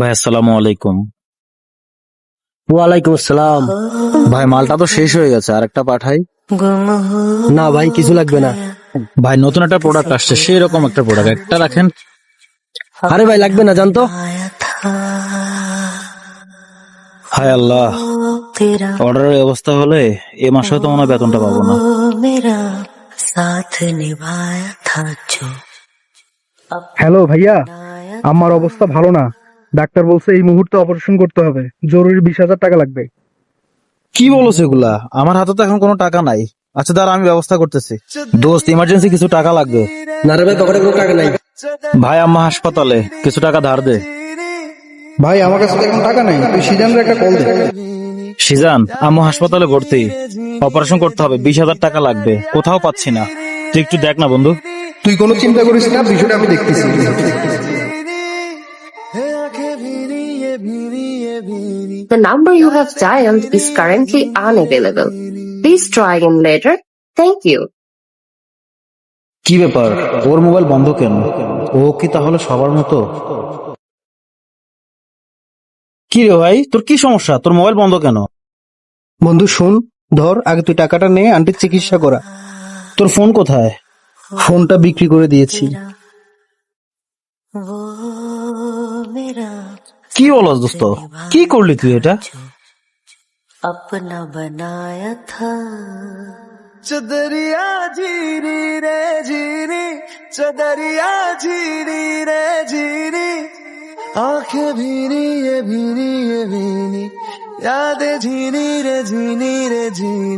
ভাই আসসালামু আলাইকুম। ওয়ালাইকুম আসসালাম। ভাই মালটা তো শেষ হয়ে গেছে, আর একটা পাঠাই। না ভাই, কিছু লাগবে না। ভাই নতুন একটা প্রোডাক্ট আসছে, সেই রকম একটা প্রোডাক্ট, একটা রাখেন। আরে ভাই, লাগবে না, জানতো। হায় আল্লাহ, অর্ডারের অবস্থা হলে এ মাসেও তো মনে হয় বেতনটা পাবো না। হ্যালো ভাইয়া, আমার অবস্থা ভালো না। ডাক্তার বলছে এই মুহূর্তে অপারেশন করতে হবে, জরুরি 20,000 টাকা লাগবে। কি বলো সেগুলা? আমার হাতে তো এখন কোনো টাকা নাই। আচ্ছা দাঁড়া, আমি ব্যবস্থা করতেছি। দোস্ত, ইমার্জেন্সি কিছু টাকা লাগবে। না রে ভাই, পকেটে কোনো টাকা নাই। ভাই আম্মা হাসপাতালে, কিছু টাকা ধার দে। ভাই আমার কাছে তো এখন টাকা নাই, তুই সিজানরে একটা কল দে। সিজান, আম্মু হাসপাতালে ভর্তি, অপারেশন করতে হবে, 20,000 টাকা লাগবে, কোথাও পাচ্ছি না। তুই একটু দেখ না বন্ধু। তুই কোনো চিন্তা করিস না, বিষয়টা আমি দেখতেছি। The number you have dialed is currently unavailable. Please try again later. Thank you. কি ব্যাপার, ওর মোবাইল বন্ধ কেন? ও কি তাহলে সবার মতো? কি রে ভাই, তোর কি সমস্যা? তোর মোবাইল বন্ধ কেন? বন্ধু শোন, ধর আগে তুই টাকাটা নে, আন্টির চিকিৎসা করা। তোর ফোন কোথায়? ফোনটা বিক্রি করে দিয়েছি। কি বলস দোস্ত, কি করলি তুই এটা? अपना बनाया था चदरिया जीनी रे जीनी चदरिया जीनी रे जीनी आंखें भीनी ये भीनी ये भीनी यादें झीनी रे झीनी रे झीनी।